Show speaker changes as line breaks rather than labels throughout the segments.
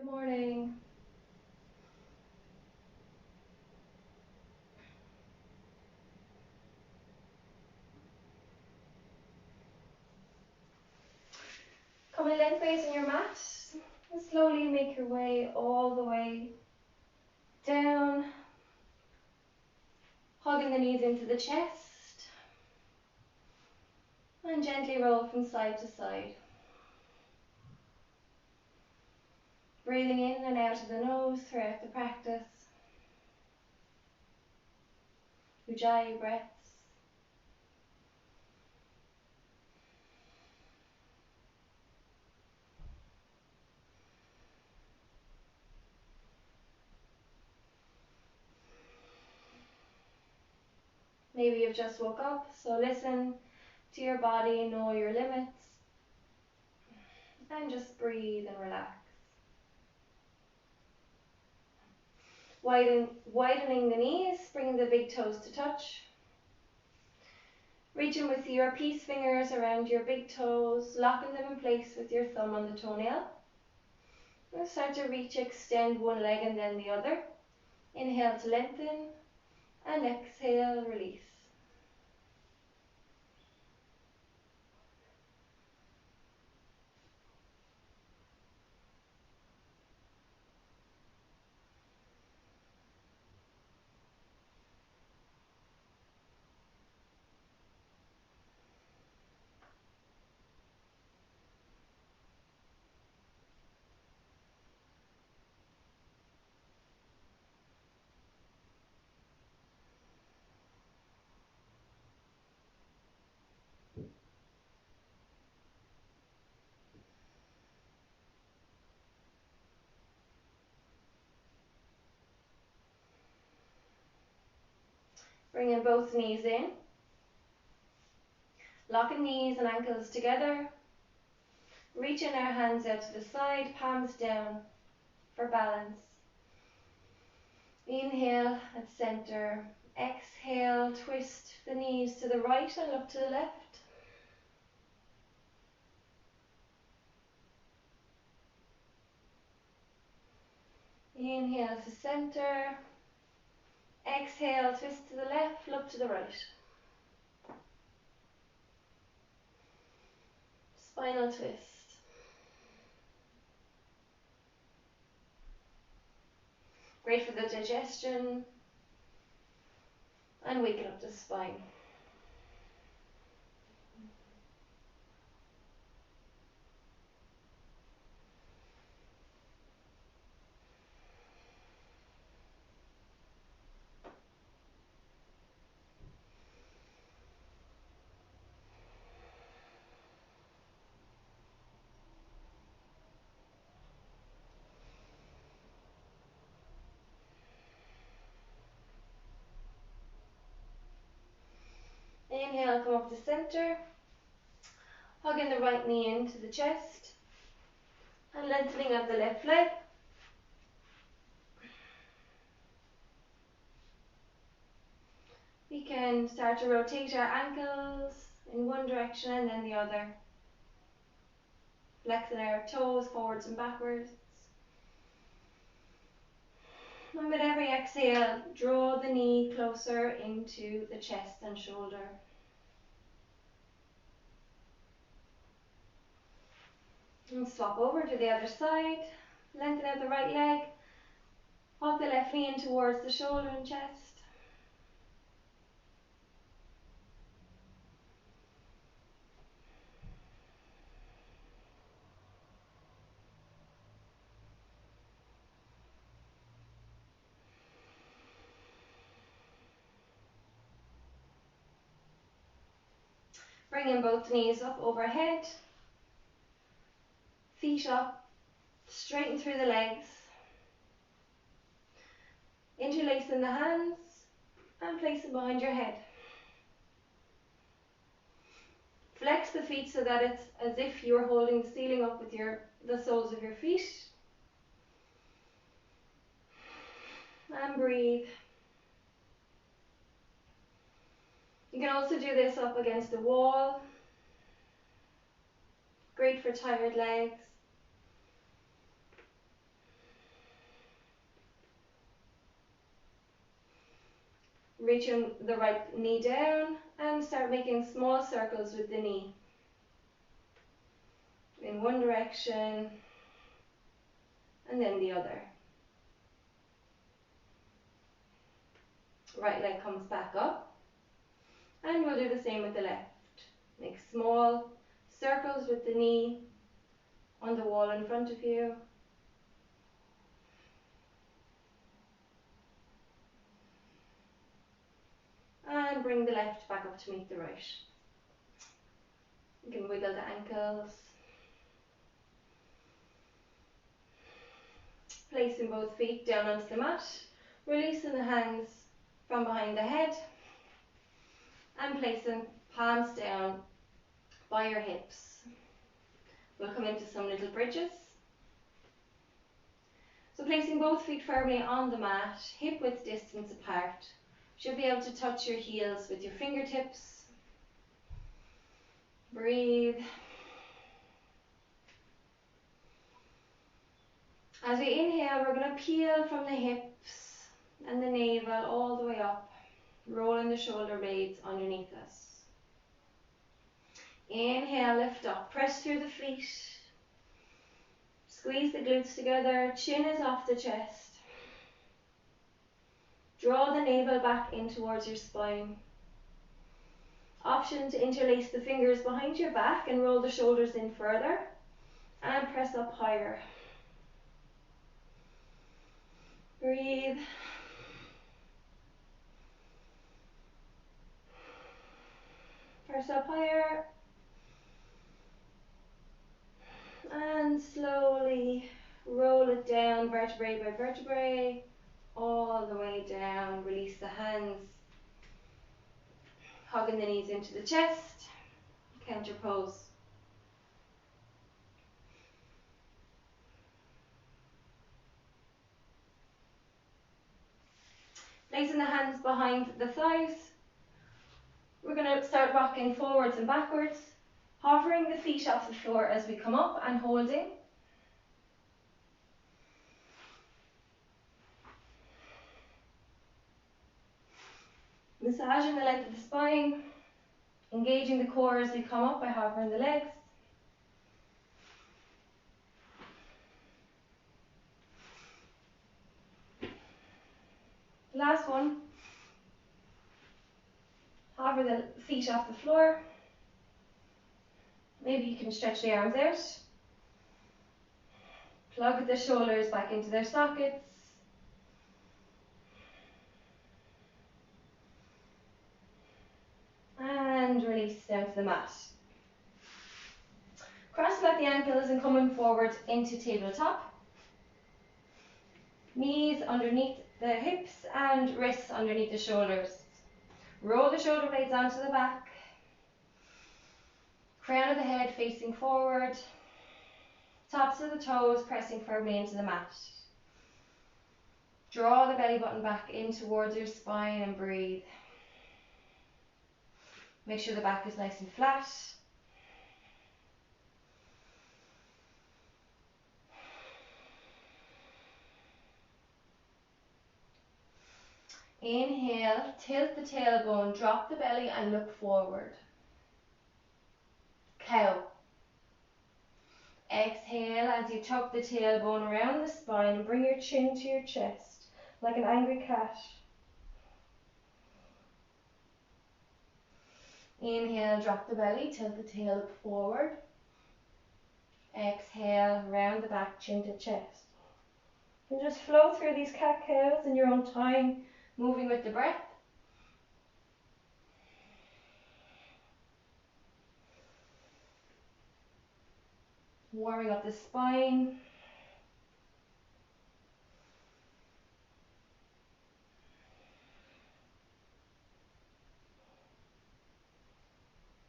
Good morning. Coming lengthways on your mat, and slowly make your way all the way down, hugging the knees into the chest, and gently roll from side to side. Breathing in and out of the nose throughout the practice. Ujjayi breaths. Maybe you've just woke up, so listen to your body, know your limits, and just breathe and relax. Widening the knees, bringing the big toes to touch. Reaching with your peace fingers around your big toes, locking them in place with your thumb on the toenail. And start to reach, extend one leg and then the other. Inhale to lengthen, and exhale, release. Bringing both knees in. Locking knees and ankles together. Reaching our hands out to the side, palms down for balance. Inhale at center. Exhale, twist the knees to the right and look to the left. Inhale to center. Exhale, twist to the left, look to the right. Spinal twist. Great for the digestion and waking up the spine. Inhale, come up to center. Hugging the right knee into the chest and lengthening up the left leg. We can start to rotate our ankles in one direction and then the other. Flexing our toes forwards and backwards. And with every exhale, draw the knee closer into the chest and shoulder. And swap over to the other side. Lengthen out the right leg. Hug the left knee in towards the shoulder and chest. Bringing both knees up overhead. Feet up. Straighten through the legs. Interlacing the hands and place them behind your head. Flex the feet so that it's as if you're holding the ceiling up with the soles of your feet. And breathe. You can also do this up against the wall. Great for tired legs. Reaching the right knee down and start making small circles with the knee. In one direction and then the other. Right leg comes back up. And we'll do the same with the left. Make small circles with the knee on the wall in front of you. And bring the left back up to meet the right. You can wiggle the ankles. Placing both feet down onto the mat. Releasing the hands from behind the head. And placing palms down by your hips. We'll come into some little bridges. So placing both feet firmly on the mat, hip width distance apart. Should be able to touch your heels with your fingertips. Breathe. As we inhale, we're going to peel from the hips and the navel all the way up, rolling the shoulder blades underneath us. Inhale, lift up, press through the feet. Squeeze the glutes together, chin is off the chest. Draw the navel back in towards your spine. Option to interlace the fingers behind your back and roll the shoulders in further and press up higher. Breathe. Press up higher. And slowly roll it down vertebrae by vertebrae, all the way down. Release the hands, hugging the knees into the chest, counter pose. Placing the hands behind the thighs, we're going to start rocking forwards and backwards, hovering the feet off the floor as we come up and holding. Massaging the length of the spine, engaging the core as we come up by hovering the legs. Last one. Hover the feet off the floor. Maybe you can stretch the arms out. Plug the shoulders back into their sockets. And release down to the mat. Crossing out the ankles and coming forward into tabletop. Knees underneath the hips and wrists underneath the shoulders. Roll the shoulder blades onto the back. Crown of the head facing forward. Tops of the toes pressing firmly into the mat. Draw the belly button back in towards your spine and breathe. Make sure the back is nice and flat. Inhale, tilt the tailbone, drop the belly and look forward. Cow. Exhale as you tuck the tailbone around the spine and bring your chin to your chest like an angry cat. Inhale, drop the belly, tilt the tail look forward. Exhale, round the back, chin to chest. And just flow through these cat cows in your own time, moving with the breath. Warming up the spine.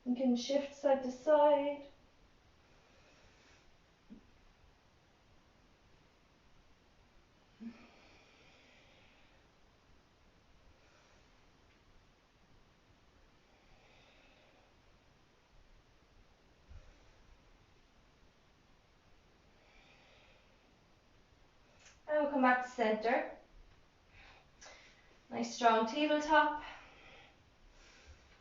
You can shift side to side. And we'll come back to center. Nice strong tabletop.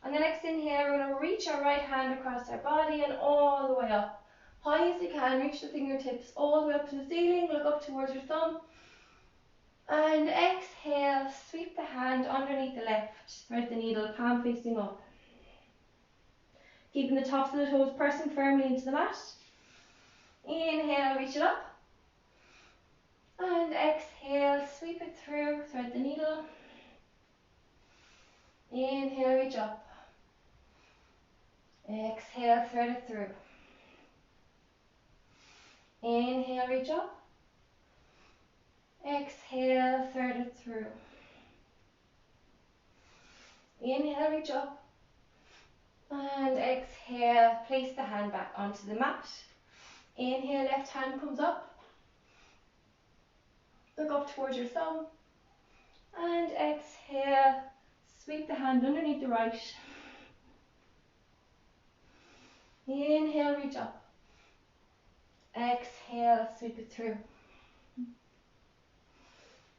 On the next inhale, we're going to reach our right hand across our body and all the way up. High as you can, reach the fingertips all the way up to the ceiling, look up towards your thumb. And exhale, sweep the hand underneath the left, thread the needle, palm facing up. Keeping the tops of the toes pressing firmly into the mat. Inhale, reach it up. And exhale, sweep it through, thread the needle. Inhale, reach up. Exhale, thread it through. Inhale, reach up. Exhale, thread it through. Inhale, reach up. And exhale, place the hand back onto the mat. Inhale, left hand comes up. Look up towards your thumb. And exhale, sweep the hand underneath the right. Inhale, reach up. Exhale, sweep it through.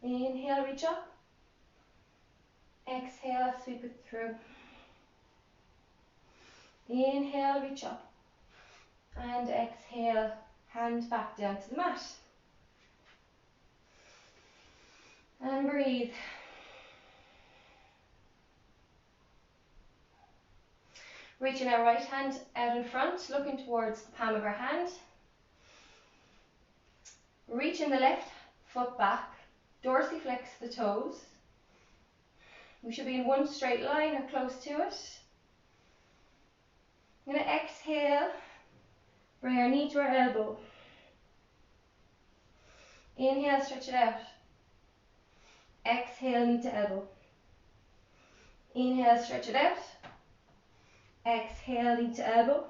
Inhale, reach up. Exhale, sweep it through. Inhale, reach up. And exhale, hand back down to the mat. And breathe. Reaching our right hand out in front, looking towards the palm of our hand. Reaching the left foot back, dorsiflex the toes. We should be in one straight line or close to it. I'm going to exhale, bring our knee to our elbow. Inhale, stretch it out. Exhale, knee to elbow. Inhale, stretch it out. Exhale, knee to elbow.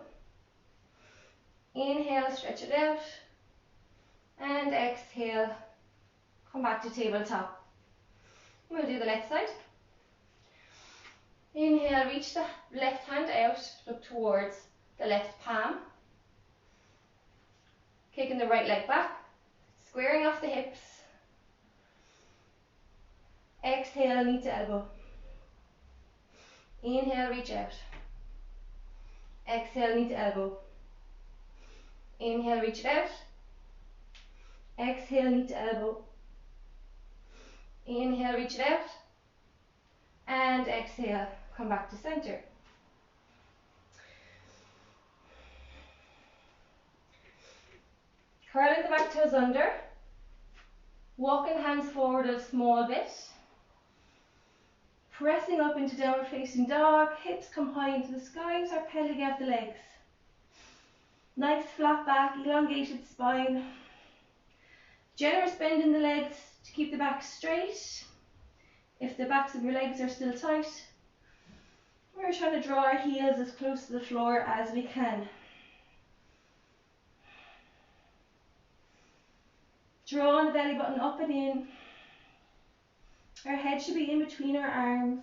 Inhale, stretch it out. And exhale, come back to tabletop. We'll do the next side. Inhale, reach the left hand out, look towards the left palm. Kicking the right leg back, squaring off the hips. Exhale, knee to elbow. Inhale, reach out. Exhale, knee to elbow. Inhale, reach it out. Exhale, knee to elbow. Inhale, reach it out. And exhale, come back to center. Curling the back toes under. Walking hands forward a small bit. Pressing up into downward facing dog. Hips come high into the skies or pedaling out the legs. Nice flat back, elongated spine. Generous bend in the legs to keep the back straight. If the backs of your legs are still tight, we're trying to draw our heels as close to the floor as we can. Draw the belly button up and in. Our head should be in between our arms.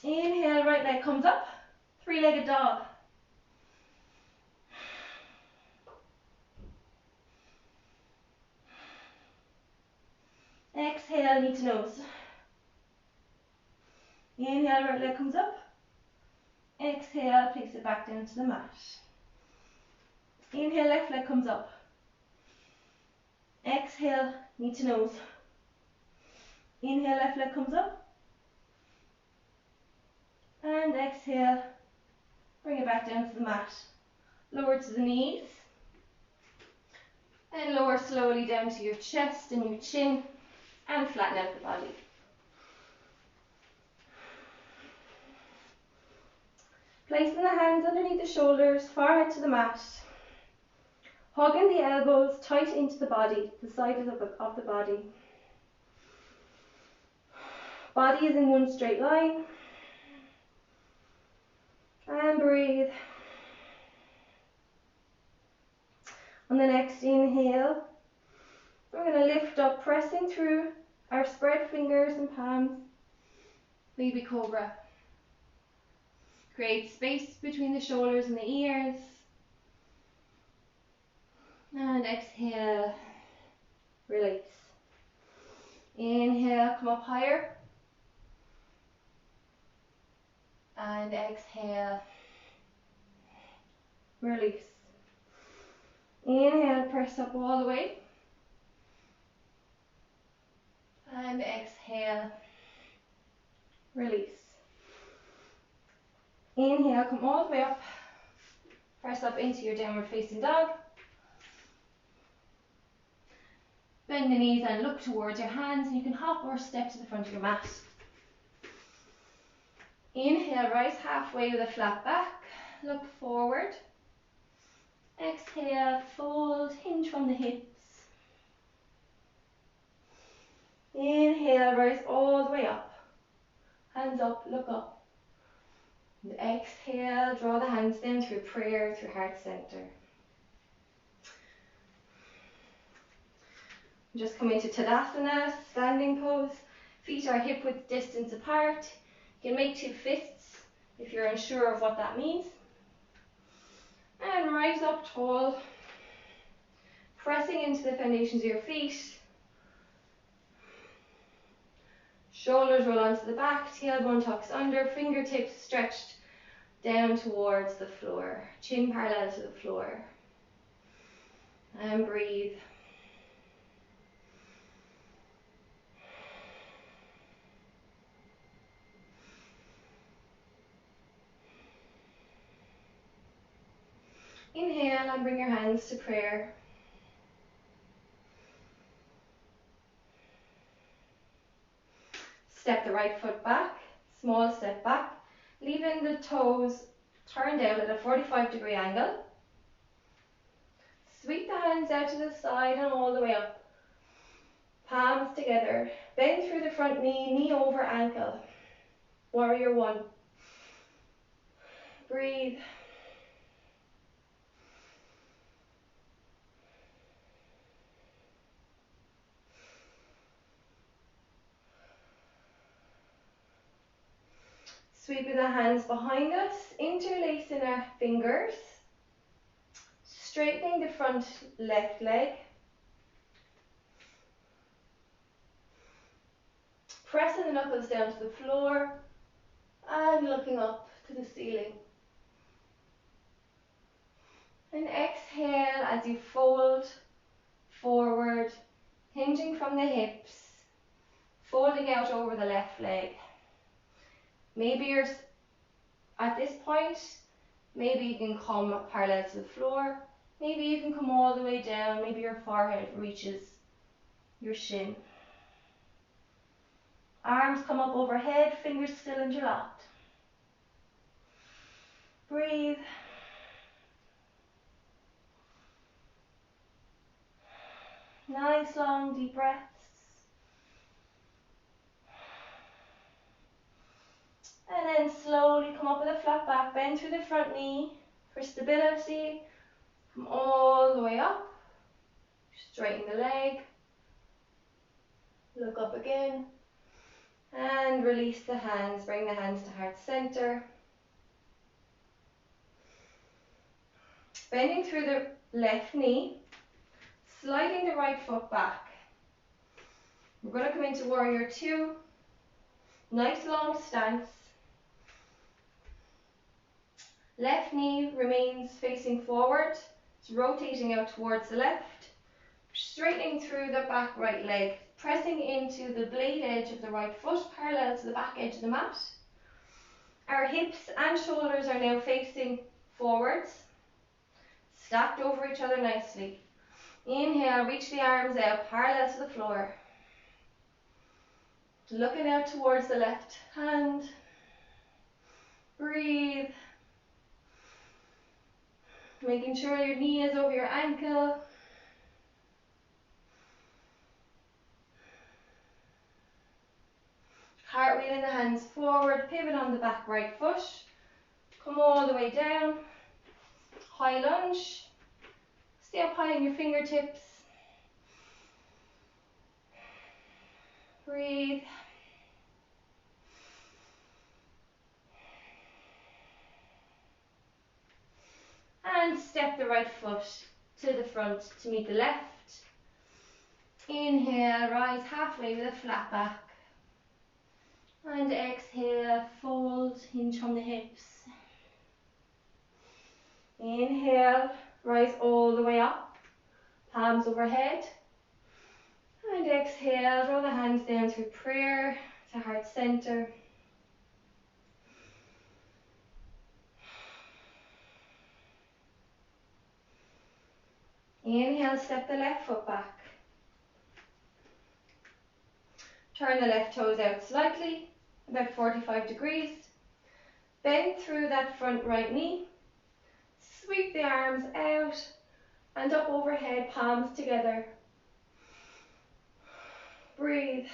Inhale, right leg comes up, three-legged dog. Exhale, knee to nose. Inhale, right leg comes up. Exhale, place it back down to the mat. Inhale, left leg comes up. Exhale, knee to nose. Inhale, left leg comes up. And exhale, bring it back down to the mat. Lower to the knees. And lower slowly down to your chest and your chin. And flatten out the body. Placing the hands underneath the shoulders, forehead to the mat. Hugging the elbows tight into the body, the sides of the body. Body is in one straight line. And breathe. On the next inhale, we're going to lift up, pressing through our spread fingers and palms, baby cobra. Create space between the shoulders and the ears. And exhale, release. Inhale, come up higher. And exhale, release. Inhale, press up all the way. And exhale, release. Inhale, come all the way up. Press up into your downward facing dog. Bend the knees and look towards your hands, and you can hop or step to the front of your mat. Inhale, rise halfway with a flat back. Look forward. Exhale, fold, hinge from the hips. Inhale, rise all the way up. Hands up, look up. And exhale, draw the hands down through prayer, through heart center. Just come into Tadasana, standing pose. Feet are hip width distance apart. You can make 2 fists if you're unsure of what that means. And rise up tall, pressing into the foundations of your feet. Shoulders roll onto the back, tailbone tucks under, fingertips stretched down towards the floor, chin parallel to the floor. And breathe. Inhale and bring your hands to prayer. Step the right foot back, small step back, leaving the toes turned out at a 45-degree angle. Sweep the hands out to the side and all the way up. Palms together. Bend through the front knee, knee over ankle. Warrior 1. Breathe. Sweeping the hands behind us, interlacing our fingers, straightening the front left leg, pressing the knuckles down to the floor and looking up to the ceiling. And exhale as you fold forward, hinging from the hips, folding out over the left leg. Maybe you're at this point, maybe you can come parallel to the floor. Maybe you can come all the way down. Maybe your forehead reaches your shin. Arms come up overhead, fingers still interlocked. Breathe. Nice long deep breaths. And then slowly come up with a flat back, bend through the front knee for stability. Come all the way up. Straighten the leg. Look up again. And release the hands. Bring the hands to heart center. Bending through the left knee. Sliding the right foot back. We're going to come into Warrior 2. Nice long stance. Left knee remains facing forward. It's rotating out towards the left. Straightening through the back right leg. Pressing into the blade edge of the right foot, parallel to the back edge of the mat. Our hips and shoulders are now facing forwards. Stacked over each other nicely. Inhale, reach the arms out, parallel to the floor. Looking out towards the left hand. Breathe. Making sure your knee is over your ankle. Cartwheeling the hands forward, pivot on the back right foot. Come all the way down. High lunge. Stay up high on your fingertips. Breathe. step the right foot to the front to meet the left. Inhale, rise halfway with a flat back. And exhale, fold, hinge from the hips. Inhale, rise all the way up, palms overhead. And exhale, draw the hands down through prayer to heart center. Inhale, step the left foot back. Turn the left toes out slightly, about 45 degrees. Bend through that front right knee. Sweep the arms out and up overhead, palms together. Breathe.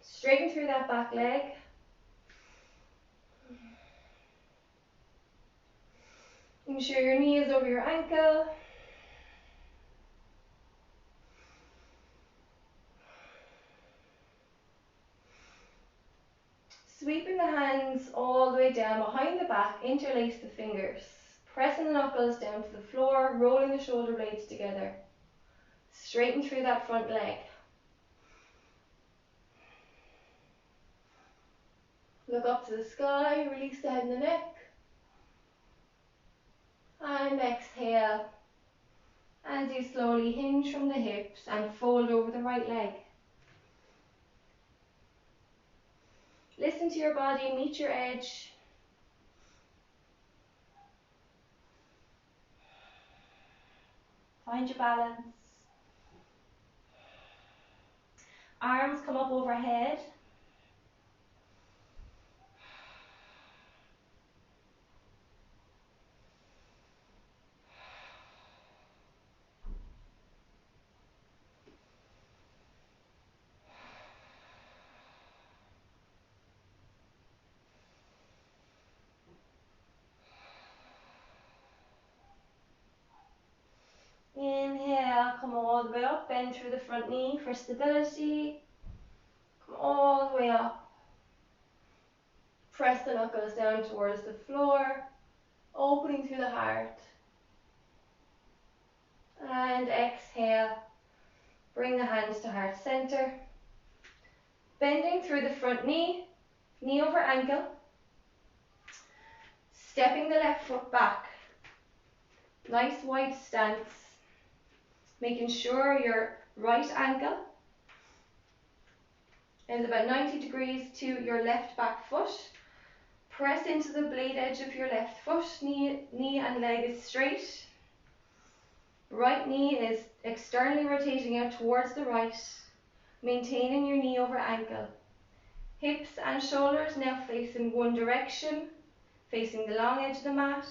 Straighten through that back leg. Ensure your knee is over your ankle. Sweeping the hands all the way down behind the back, interlace the fingers. Pressing the knuckles down to the floor, rolling the shoulder blades together. Straighten through that front leg. Look up to the sky, release the head and the neck. And exhale. As you slowly hinge from the hips and fold over the right leg. Listen to your body, meet your edge. Find your balance. Arms come up overhead. Inhale, come all the way up, bend through the front knee for stability. Come all the way up. Press the knuckles down towards the floor, opening through the heart. And exhale, bring the hands to heart center. Bending through the front knee, knee over ankle. Stepping the left foot back. Nice wide stance. Making sure your right ankle is about 90 degrees to your left back foot. Press into the blade edge of your left foot. Knee and leg is straight. Right knee is externally rotating out towards the right, maintaining your knee over ankle. Hips and shoulders now facing one direction, facing the long edge of the mat.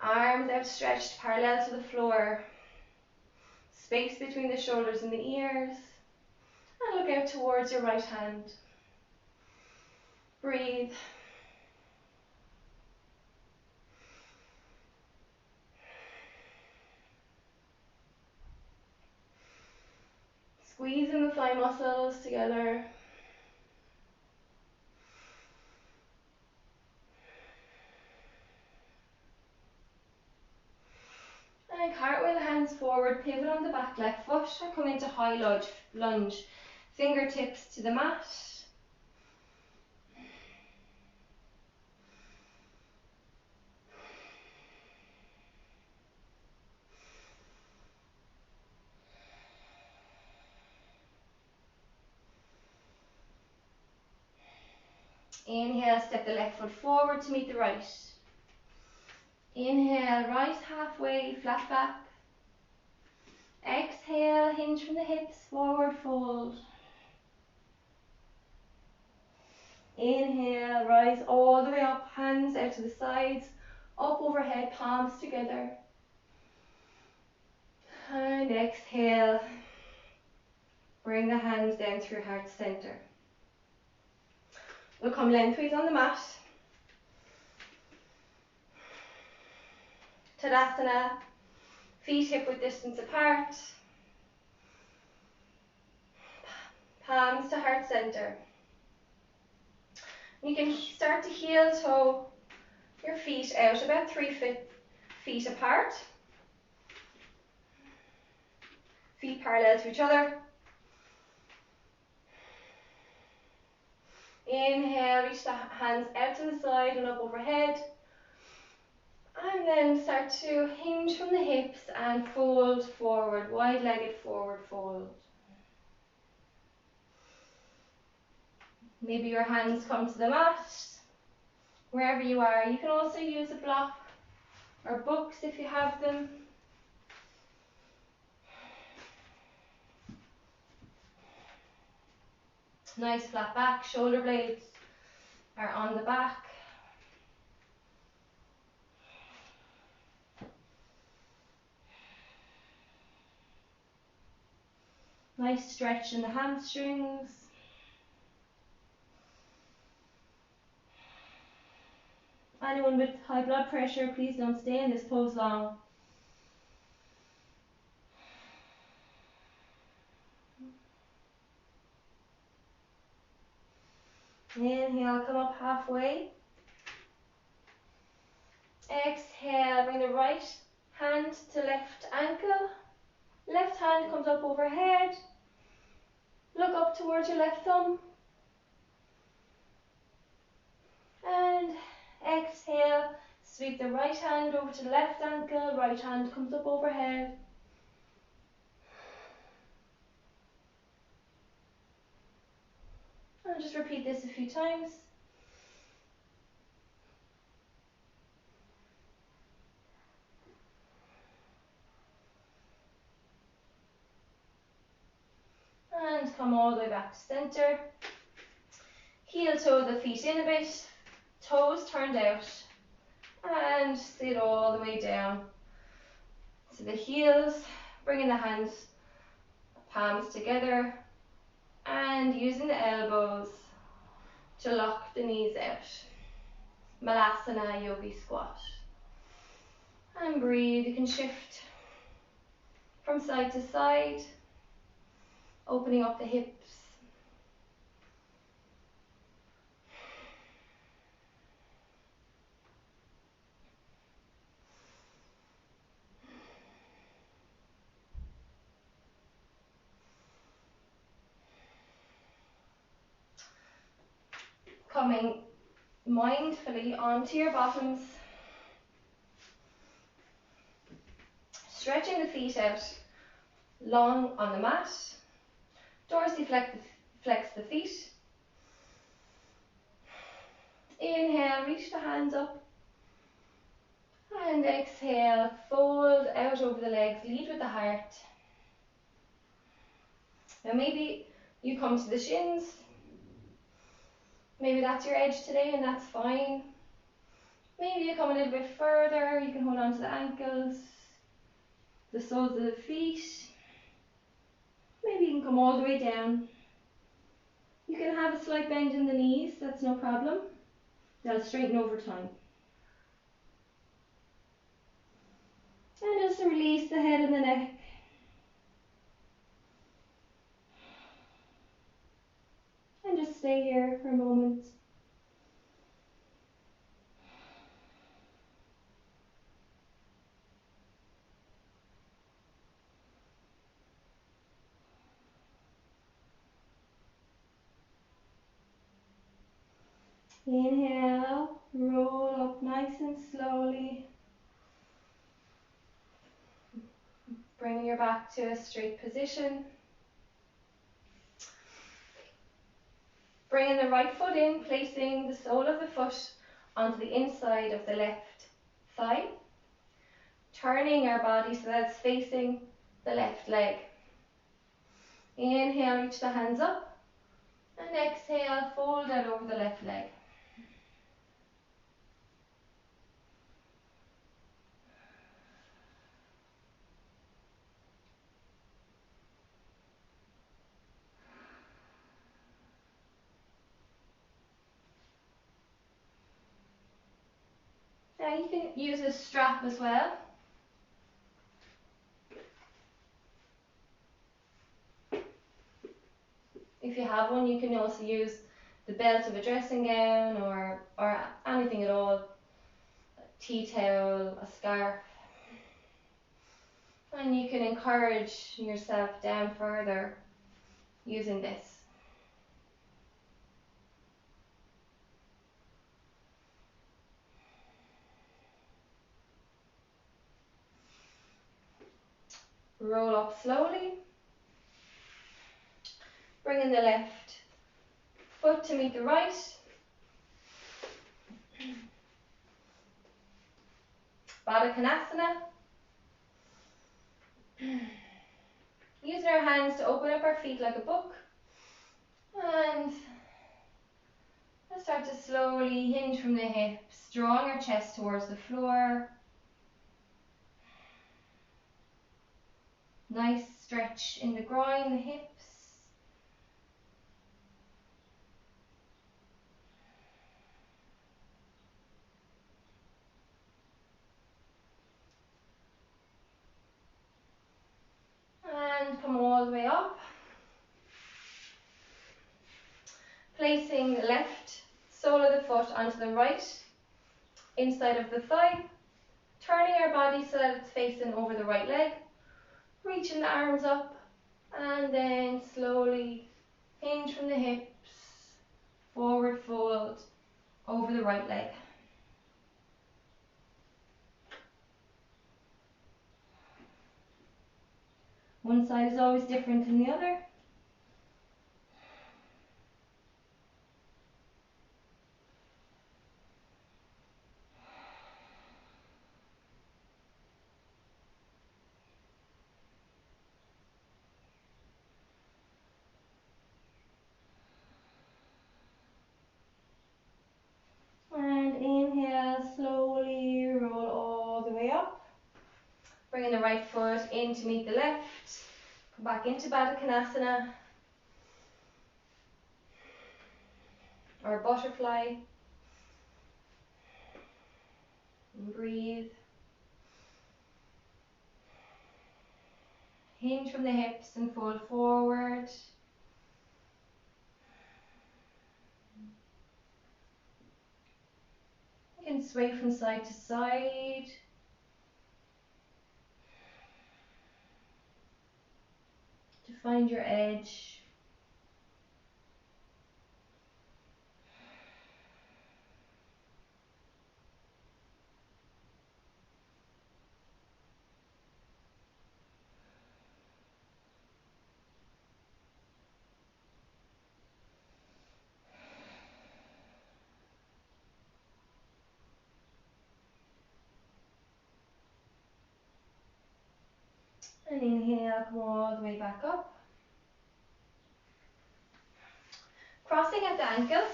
Arms outstretched parallel to the floor. Space between the shoulders and the ears. And look out towards your right hand. Breathe. Squeezing the thigh muscles together. And cartwheel hands forward, pivot on the back left foot and come into high lunge. Fingertips to the mat. Inhale, step the left foot forward to meet the right. Inhale, rise halfway, flat back. Exhale, hinge from the hips, forward fold. Inhale, rise all the way up, hands out to the sides, up overhead, palms together. And exhale, bring the hands down through heart center. We'll come lengthways on the mat. Tadasana, feet hip width distance apart. Palms to heart center. You can start to heel toe your feet out about 3 feet apart. Feet parallel to each other. Inhale, reach the hands out to the side and up overhead. And then start to hinge from the hips and fold forward, wide-legged forward fold. Maybe your hands come to the mat. Wherever you are, you can also use a block or books if you have them. Nice flat back, shoulder blades are on the back. Nice stretch in the hamstrings. Anyone with high blood pressure, please don't stay in this pose long. Inhale, come up halfway. Exhale, bring the right hand to left ankle. Left hand comes up overhead. Look up towards your left thumb. And exhale, sweep the right hand over to the left ankle. Right hand comes up overhead. And just repeat this a few times. And come all the way back to center. Heel toe the feet in a bit, toes turned out, and sit all the way down to the heels, bringing the hands, palms together, and using the elbows to lock the knees out. Malasana Yogi Squat. And breathe, you can shift from side to side, opening up the hips. Coming mindfully onto your bottoms. Stretching the feet out long on the mat. Dorsiflex the feet. Inhale, reach the hands up. And exhale, fold out over the legs, lead with the heart. Now maybe you come to the shins. Maybe that's your edge today and that's fine. Maybe you come a little bit further, you can hold on to the ankles, the soles of the feet. Maybe you can come all the way down. You can have a slight bend in the knees, that's no problem. They'll straighten over time. And just release the head and the neck. And just stay here for a moment. Inhale, roll up nice and slowly. Bringing your back to a straight position. Bringing the right foot in, placing the sole of the foot onto the inside of the left thigh. Turning our body so that it's facing the left leg. Inhale, reach the hands up. And exhale, fold out over the left leg. Now you can use a strap as well. If you have one, you can also use the belt of a dressing gown or anything at all, a tea towel, a scarf. And you can encourage yourself down further using this. Roll up slowly. Bringing the left foot to meet the right. Baddha Konasana. Using our hands to open up our feet like a book. And let's start to slowly hinge from the hips, drawing our chest towards the floor. Nice stretch in the groin, the hips. And come all the way up. Placing the left sole of the foot onto the right inside of the thigh. Turning our body so that it's facing over the right leg. Reaching the arms up and then slowly hinge from the hips. Forward fold over the right leg. One side is always different than the other. And inhale, slowly roll all the way up. Bringing the right foot in to meet the left. Come back into Baddha Konasana. Or butterfly. And breathe. Hinge from the hips and fold forward. You can sway from side to side. To find your edge. And inhale, come all the way back up. Crossing at the ankles.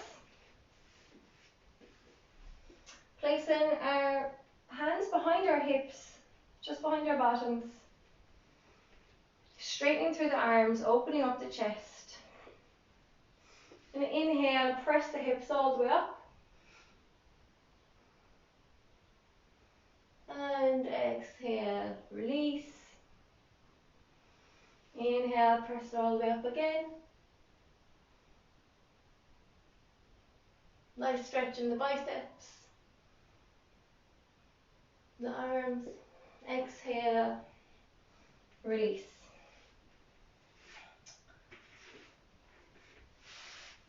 Placing our hands behind our hips, just behind our bottoms. Straightening through the arms, opening up the chest. And inhale, press the hips all the way up. And exhale, release. Inhale, press it all the way up again. Nice stretch in the biceps, the arms. Exhale, release.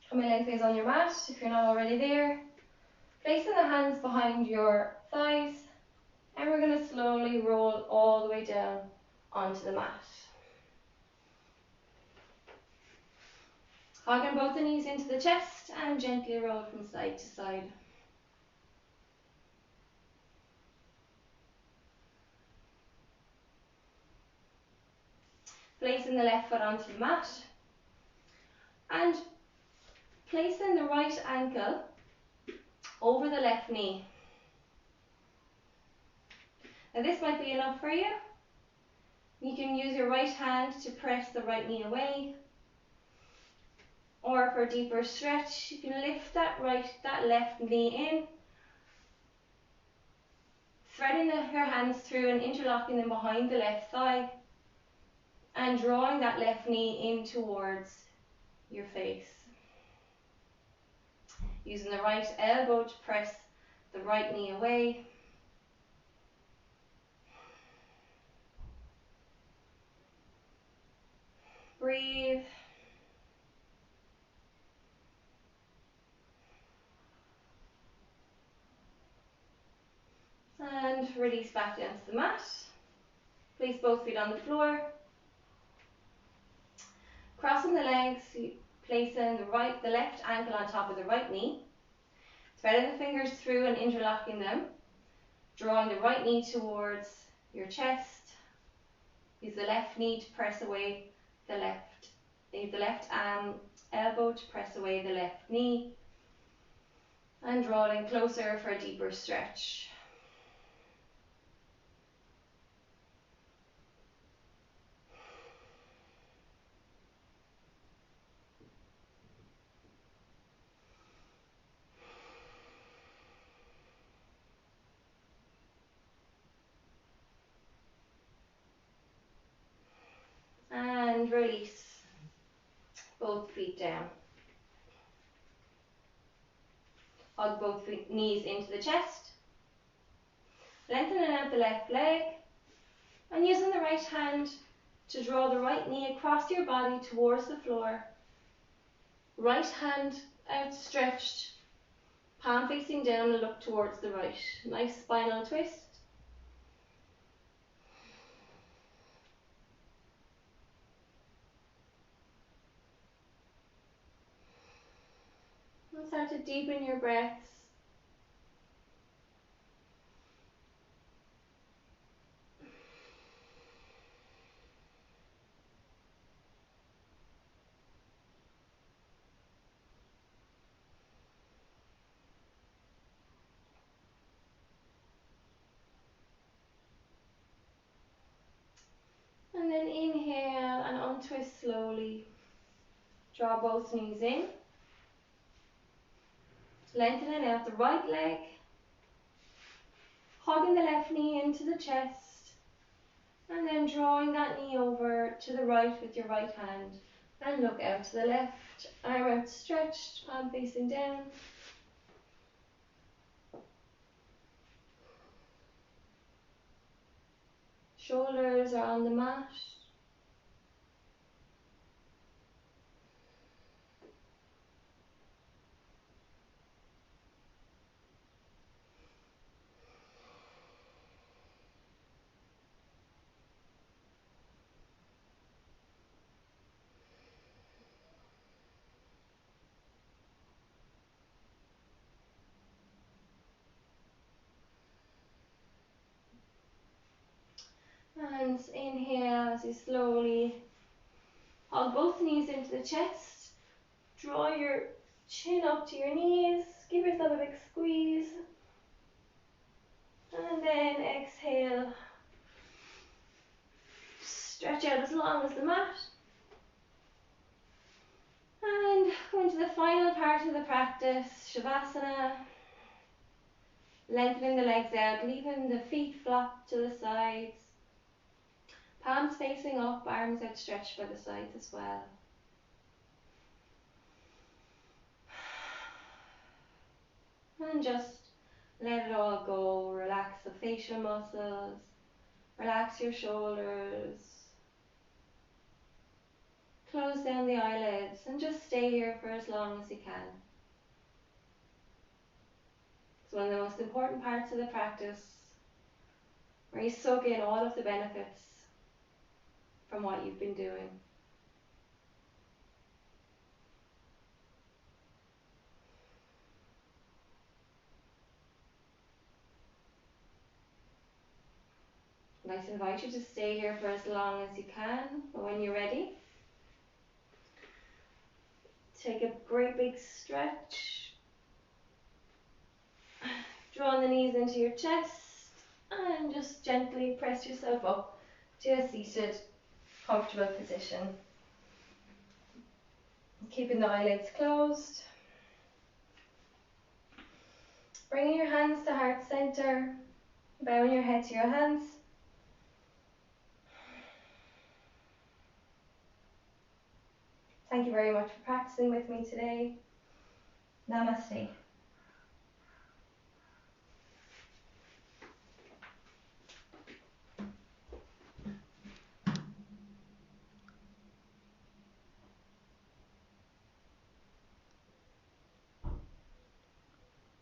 Coming lengthways on your mat if you're not already there. Placing the hands behind your thighs. And we're going to slowly roll all the way down onto the mat. Hogging both the knees into the chest and gently roll from side to side. Placing the left foot onto the mat and placing the right ankle over the left knee. Now this might be enough for you. You can use your right hand to press the right knee away. Or for a deeper stretch, you can lift that left knee in, threading your hands through and interlocking them behind the left thigh, and drawing that left knee in towards your face. Using the right elbow to press the right knee away. Breathe. And release back down to the mat. Place both feet on the floor. Crossing the legs, placing the left ankle on top of the right knee. Threading the fingers through and interlocking them. Drawing the right knee towards your chest. Use the left knee to press away the left. Use the left elbow to press away the left knee. And draw in closer for a deeper stretch. And release both feet down. Hug both knees into the chest. Lengthening out the left leg. And using the right hand to draw the right knee across your body towards the floor. Right hand outstretched. Palm facing down and look towards the right. Nice spinal twist. And start to deepen your breaths. And then inhale and untwist slowly. Draw both knees in. Lengthening out the right leg. Hugging the left knee into the chest. And then drawing that knee over to the right with your right hand. And look out to the left. Arm outstretched, palm facing down. Shoulders are on the mat. And inhale as you slowly hug both knees into the chest. Draw your chin up to your knees. Give yourself a big squeeze. And then exhale. Stretch out as long as the mat. And go into the final part of the practice, Shavasana. Lengthening the legs out, leaving the feet flop to the sides. Palms facing up, arms outstretched by the sides as well. And just let it all go. Relax the facial muscles. Relax your shoulders. Close down the eyelids and just stay here for as long as you can. It's one of the most important parts of the practice, where you soak in all of the benefits from what you've been doing. I'd like to invite you to stay here for as long as you can, but when you're ready, take a great big stretch. Draw the knees into your chest and just gently press yourself up to a seated, comfortable position. Keeping the eyelids closed. Bringing your hands to heart center, bowing your head to your hands. Thank you very much for practicing with me today.
Namaste.